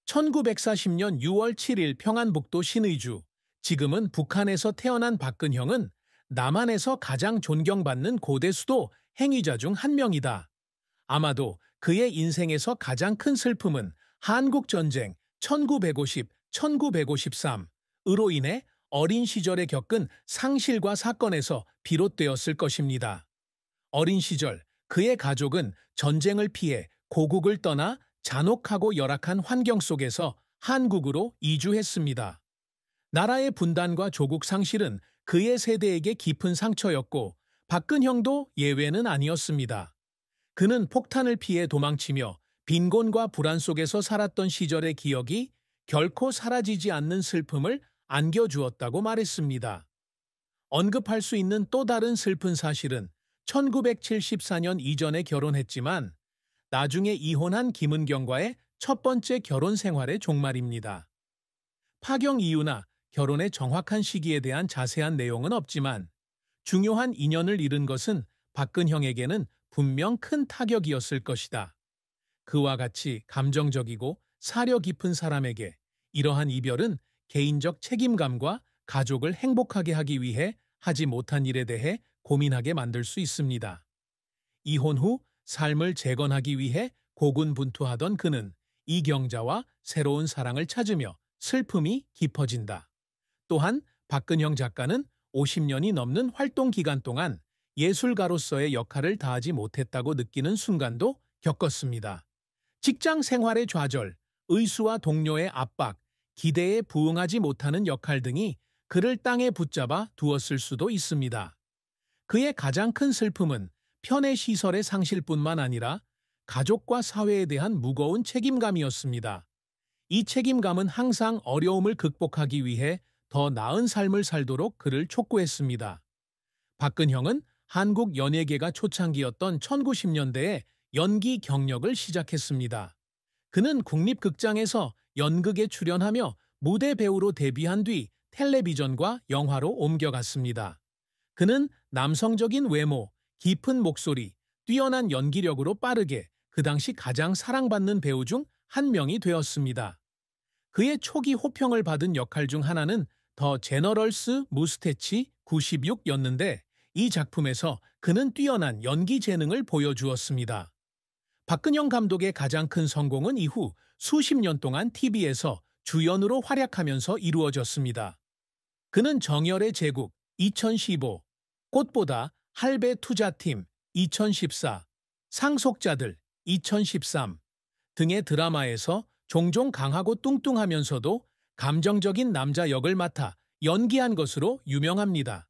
1940년 6월 7일 평안북도 신의주, 지금은 북한에서 태어난 박근형은 남한에서 가장 존경받는 고대 수도 행위자 중 한 명이다. 아마도 그의 인생에서 가장 큰 슬픔은 한국전쟁 1950-1953으로 인해 어린 시절에 겪은 상실과 사건에서 비롯되었을 것입니다. 어린 시절 그의 가족은 전쟁을 피해 고국을 떠나 잔혹하고 열악한 환경 속에서 한국으로 이주했습니다. 나라의 분단과 조국 상실은 그의 세대에게 깊은 상처였고 박근형도 예외는 아니었습니다. 그는 폭탄을 피해 도망치며 빈곤과 불안 속에서 살았던 시절의 기억이 결코 사라지지 않는 슬픔을 안겨주었다고 말했습니다. 언급할 수 있는 또 다른 슬픈 사실은 1974년 이전에 결혼했지만 나중에 이혼한 김은경과의 첫 번째 결혼 생활의 종말입니다. 파경 이유나 결혼의 정확한 시기에 대한 자세한 내용은 없지만 중요한 인연을 잃은 것은 박근형에게는 분명 큰 타격이었을 것이다. 그와 같이 감정적이고 사려 깊은 사람에게 이러한 이별은 개인적 책임감과 가족을 행복하게 하기 위해 하지 못한 일에 대해 고민하게 만들 수 있습니다. 이혼 후 삶을 재건하기 위해 고군분투하던 그는 이경자와 새로운 사랑을 찾으며 슬픔이 깊어진다. 또한 박근형 작가는 50년이 넘는 활동 기간 동안 예술가로서의 역할을 다하지 못했다고 느끼는 순간도 겪었습니다. 직장 생활의 좌절, 의수와 동료의 압박, 기대에 부응하지 못하는 역할 등이 그를 땅에 붙잡아 두었을 수도 있습니다. 그의 가장 큰 슬픔은 편의 시설의 상실뿐만 아니라 가족과 사회에 대한 무거운 책임감이었습니다. 이 책임감은 항상 어려움을 극복하기 위해 더 나은 삶을 살도록 그를 촉구했습니다. 박근형은 한국 연예계가 초창기였던 1990년대에 연기 경력을 시작했습니다. 그는 국립극장에서 연극에 출연하며 무대 배우로 데뷔한 뒤 텔레비전과 영화로 옮겨갔습니다. 그는 남성적인 외모, 깊은 목소리, 뛰어난 연기력으로 빠르게 그 당시 가장 사랑받는 배우 중 한 명이 되었습니다. 그의 초기 호평을 받은 역할 중 하나는 더 제너럴스 무스테치 96였는데 이 작품에서 그는 뛰어난 연기 재능을 보여주었습니다. 박근형 감독의 가장 큰 성공은 이후 수십 년 동안 TV에서 주연으로 활약하면서 이루어졌습니다. 그는 정열의 제국 2015, 꽃보다 할배 투자팀 2014, 상속자들 2013 등의 드라마에서 종종 강하고 뚱뚱하면서도 감정적인 남자 역을 맡아 연기한 것으로 유명합니다.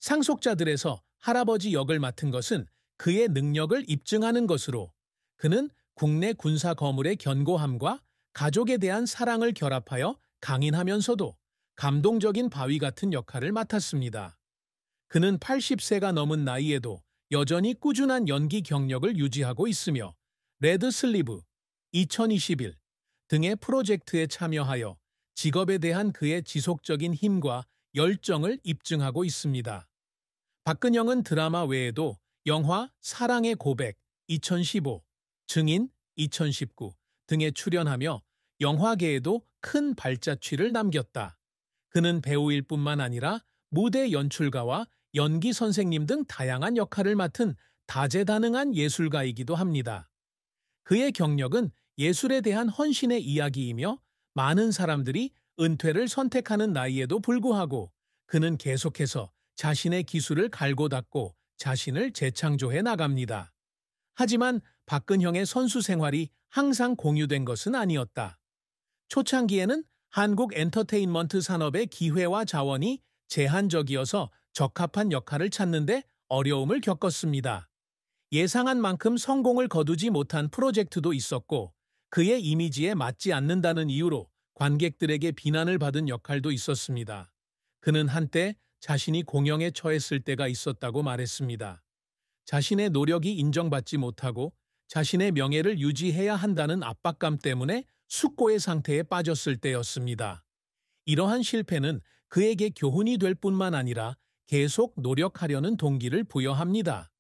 상속자들에서 할아버지 역을 맡은 것은 그의 능력을 입증하는 것으로 그는 국내 군사 거물의 견고함과 가족에 대한 사랑을 결합하여 강인하면서도 감동적인 바위 같은 역할을 맡았습니다. 그는 80세가 넘은 나이에도 여전히 꾸준한 연기 경력을 유지하고 있으며 레드 슬리브 2021 등의 프로젝트에 참여하여 직업에 대한 그의 지속적인 힘과 열정을 입증하고 있습니다. 박근형은 드라마 외에도 영화 사랑의 고백 2015, 증인 2019 등에 출연하며 영화계에도 큰 발자취를 남겼다. 그는 배우일 뿐만 아니라 무대 연출가와 연기 선생님 등 다양한 역할을 맡은 다재다능한 예술가이기도 합니다. 그의 경력은 예술에 대한 헌신의 이야기이며 많은 사람들이 은퇴를 선택하는 나이에도 불구하고 그는 계속해서 자신의 기술을 갈고 닦고 자신을 재창조해 나갑니다. 하지만 박근형의 선수 생활이 항상 공유된 것은 아니었다. 초창기에는 한국 엔터테인먼트 산업의 기회와 자원이 제한적이어서 적합한 역할을 찾는데 어려움을 겪었습니다. 예상한 만큼 성공을 거두지 못한 프로젝트도 있었고 그의 이미지에 맞지 않는다는 이유로 관객들에게 비난을 받은 역할도 있었습니다. 그는 한때 자신이 공영에 처했을 때가 있었다고 말했습니다. 자신의 노력이 인정받지 못하고 자신의 명예를 유지해야 한다는 압박감 때문에 숙고의 상태에 빠졌을 때였습니다. 이러한 실패는 그에게 교훈이 될 뿐만 아니라 계속 노력하려는 동기를 부여합니다.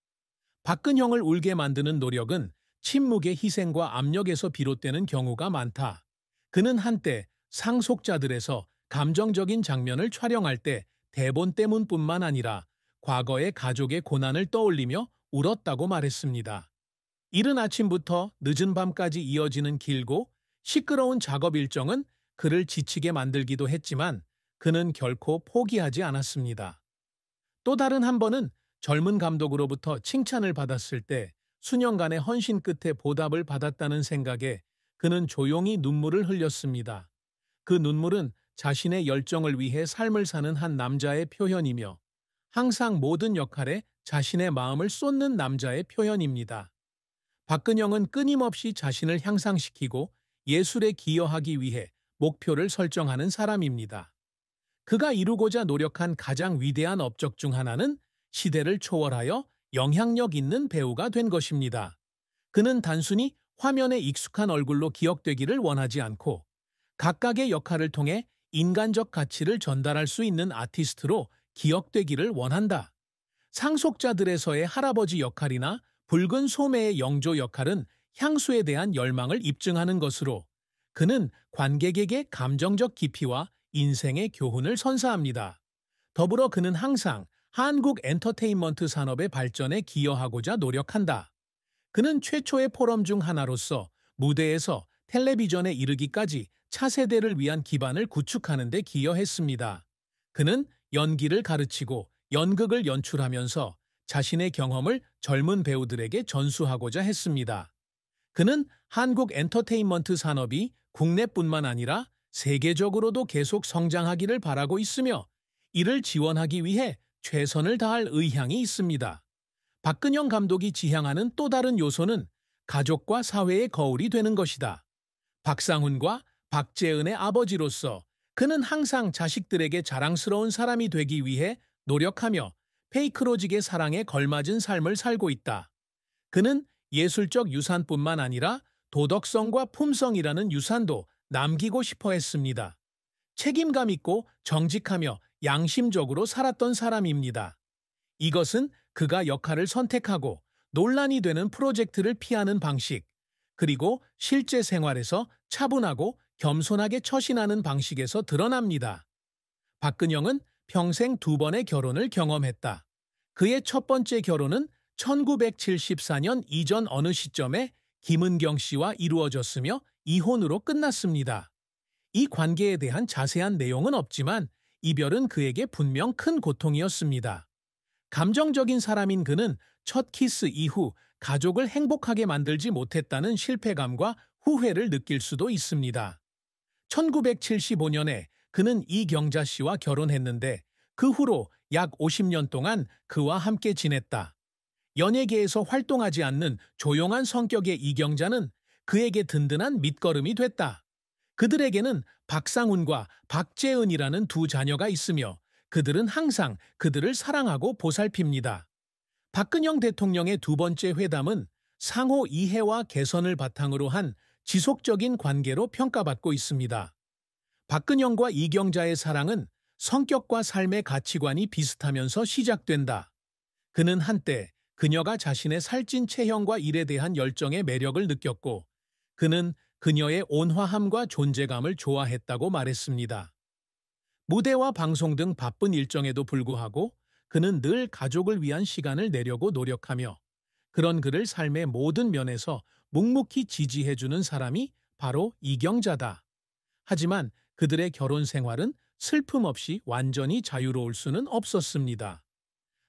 박근형을 울게 만드는 노력은 침묵의 희생과 압력에서 비롯되는 경우가 많다. 그는 한때 상속자들에서 감정적인 장면을 촬영할 때 대본 때문뿐만 아니라 과거의 가족의 고난을 떠올리며 울었다고 말했습니다. 이른 아침부터 늦은 밤까지 이어지는 길고 시끄러운 작업 일정은 그를 지치게 만들기도 했지만 그는 결코 포기하지 않았습니다. 또 다른 한 번은 젊은 감독으로부터 칭찬을 받았을 때 수년간의 헌신 끝에 보답을 받았다는 생각에 그는 조용히 눈물을 흘렸습니다. 그 눈물은 자신의 열정을 위해 삶을 사는 한 남자의 표현이며 항상 모든 역할에 자신의 마음을 쏟는 남자의 표현입니다. 박근영은 끊임없이 자신을 향상시키고 예술에 기여하기 위해 목표를 설정하는 사람입니다. 그가 이루고자 노력한 가장 위대한 업적 중 하나는 시대를 초월하여 영향력 있는 배우가 된 것입니다. 그는 단순히 화면에 익숙한 얼굴로 기억되기를 원하지 않고 각각의 역할을 통해 인간적 가치를 전달할 수 있는 아티스트로 기억되기를 원한다. 상속자들에서의 할아버지 역할이나 붉은 소매의 영조 역할은 향수에 대한 열망을 입증하는 것으로 그는 관객에게 감정적 깊이와 인생의 교훈을 선사합니다. 더불어 그는 항상 한국 엔터테인먼트 산업의 발전에 기여하고자 노력한다. 그는 최초의 포럼 중 하나로서 무대에서 텔레비전에 이르기까지 차세대를 위한 기반을 구축하는 데 기여했습니다. 그는 연기를 가르치고 연극을 연출하면서 자신의 경험을 젊은 배우들에게 전수하고자 했습니다. 그는 한국 엔터테인먼트 산업이 국내뿐만 아니라 세계적으로도 계속 성장하기를 바라고 있으며 이를 지원하기 위해 최선을 다할 의향이 있습니다. 박근영 감독이 지향하는 또 다른 요소는 가족과 사회의 거울이 되는 것이다. 박상훈과 박재은의 아버지로서 그는 항상 자식들에게 자랑스러운 사람이 되기 위해 노력하며 페이크로직의 사랑에 걸맞은 삶을 살고 있다. 그는 예술적 유산뿐만 아니라 도덕성과 품성이라는 유산도 남기고 싶어 했습니다. 책임감 있고 정직하며 양심적으로 살았던 사람입니다. 이것은 그가 역할을 선택하고 논란이 되는 프로젝트를 피하는 방식, 그리고 실제 생활에서 차분하고 겸손하게 처신하는 방식에서 드러납니다. 박근영은 평생 2번의 결혼을 경험했다. 그의 첫 번째 결혼은 1974년 이전 어느 시점에 김은경 씨와 이루어졌으며 이혼으로 끝났습니다. 이 관계에 대한 자세한 내용은 없지만 이별은 그에게 분명 큰 고통이었습니다. 감정적인 사람인 그는 첫 키스 이후 가족을 행복하게 만들지 못했다는 실패감과 후회를 느낄 수도 있습니다. 1975년에 그는 이경자 씨와 결혼했는데 그 후로 약 50년 동안 그와 함께 지냈다. 연예계에서 활동하지 않는 조용한 성격의 이경자는 그에게 든든한 밑거름이 됐다. 그들에게는 박상훈과 박재은이라는 두 자녀가 있으며 그들은 항상 그들을 사랑하고 보살핍니다. 박근영 대통령의 두 번째 회담은 상호 이해와 개선을 바탕으로 한 지속적인 관계로 평가받고 있습니다. 박근영과 이경자의 사랑은 성격과 삶의 가치관이 비슷하면서 시작된다. 그는 한때 그녀가 자신의 살찐 체형과 일에 대한 열정의 매력을 느꼈고 그는 그녀의 온화함과 존재감을 좋아했다고 말했습니다. 무대와 방송 등 바쁜 일정에도 불구하고 그는 늘 가족을 위한 시간을 내려고 노력하며 그런 그를 삶의 모든 면에서 묵묵히 지지해주는 사람이 바로 이경자다. 하지만 그들의 결혼 생활은 슬픔 없이 완전히 자유로울 수는 없었습니다.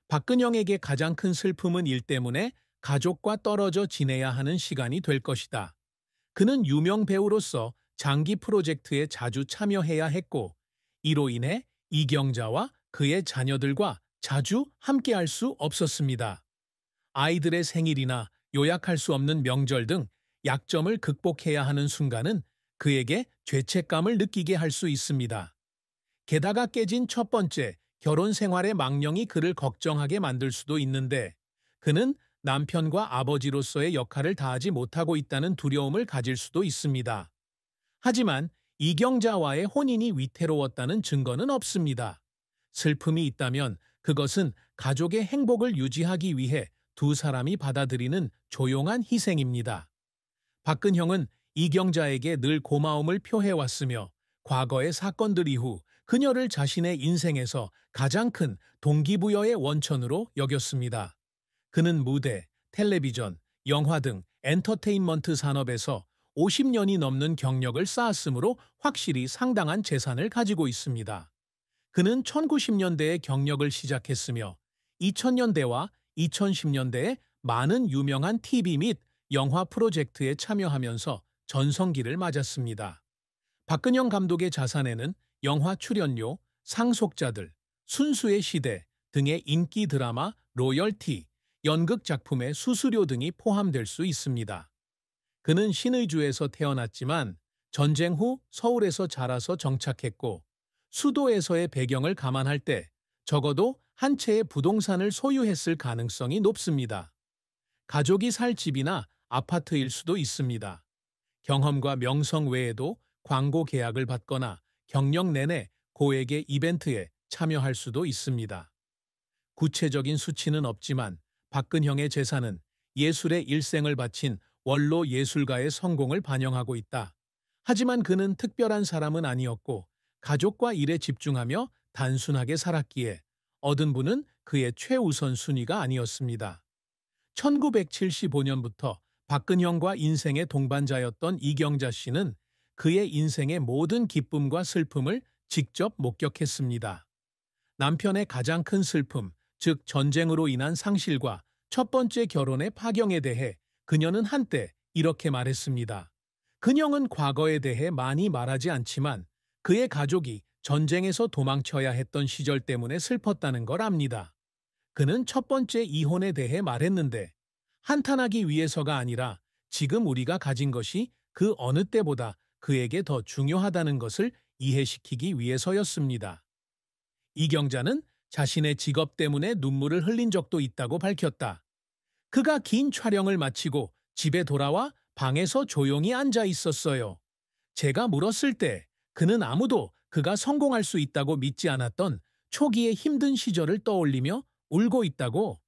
박근영에게 가장 큰 슬픔은 일 때문에 가족과 떨어져 지내야 하는 시간이 될 것이다. 그는 유명 배우로서 장기 프로젝트에 자주 참여해야 했고 이로 인해 이경자와 그의 자녀들과 자주 함께할 수 없었습니다. 아이들의 생일이나 요약할 수 없는 명절 등 약점을 극복해야 하는 순간은 그에게 죄책감을 느끼게 할 수 있습니다. 게다가 깨진 첫 번째 결혼 생활의 망령이 그를 걱정하게 만들 수도 있는데 그는 남편과 아버지로서의 역할을 다하지 못하고 있다는 두려움을 가질 수도 있습니다. 하지만 이경자와의 혼인이 위태로웠다는 증거는 없습니다. 슬픔이 있다면 그것은 가족의 행복을 유지하기 위해 두 사람이 받아들이는 조용한 희생입니다. 박근형은 이경자에게 늘 고마움을 표해왔으며 과거의 사건들 이후 그녀를 자신의 인생에서 가장 큰 동기부여의 원천으로 여겼습니다. 그는 무대, 텔레비전, 영화 등 엔터테인먼트 산업에서 50년이 넘는 경력을 쌓았으므로 확실히 상당한 재산을 가지고 있습니다. 그는 1990년대에 경력을 시작했으며 2000년대와 2010년대에 많은 유명한 TV 및 영화 프로젝트에 참여하면서 전성기를 맞았습니다. 박근영 감독의 자산에는 영화 출연료, 상속자들, 순수의 시대 등의 인기 드라마, 로열티, 연극 작품의 수수료 등이 포함될 수 있습니다. 그는 신의주에서 태어났지만 전쟁 후 서울에서 자라서 정착했고 수도에서의 배경을 감안할 때 적어도 한 채의 부동산을 소유했을 가능성이 높습니다. 가족이 살 집이나 아파트일 수도 있습니다. 경험과 명성 외에도 광고 계약을 받거나 경력 내내 고액의 이벤트에 참여할 수도 있습니다. 구체적인 수치는 없지만 박근형의 재산은 예술에 일생을 바친 원로 예술가의 성공을 반영하고 있다. 하지만 그는 특별한 사람은 아니었고 가족과 일에 집중하며 단순하게 살았기에 얻은 부는 그의 최우선 순위가 아니었습니다. 1975년부터 박근형과 인생의 동반자였던 이경자 씨는 그의 인생의 모든 기쁨과 슬픔을 직접 목격했습니다. 남편의 가장 큰 슬픔, 즉 전쟁으로 인한 상실과 첫 번째 결혼의 파경에 대해 그녀는 한때 이렇게 말했습니다. 근영은 과거에 대해 많이 말하지 않지만 그의 가족이 전쟁에서 도망쳐야 했던 시절 때문에 슬펐다는 걸 압니다. 그는 첫 번째 이혼에 대해 말했는데 한탄하기 위해서가 아니라 지금 우리가 가진 것이 그 어느 때보다 그에게 더 중요하다는 것을 이해시키기 위해서였습니다. 이경자는 자신의 직업 때문에 눈물을 흘린 적도 있다고 밝혔다. 그가 긴 촬영을 마치고 집에 돌아와 방에서 조용히 앉아 있었어요. 제가 물었을 때 그는 아무도 그가 성공할 수 있다고 믿지 않았던 초기의 힘든 시절을 떠올리며 울고 있다고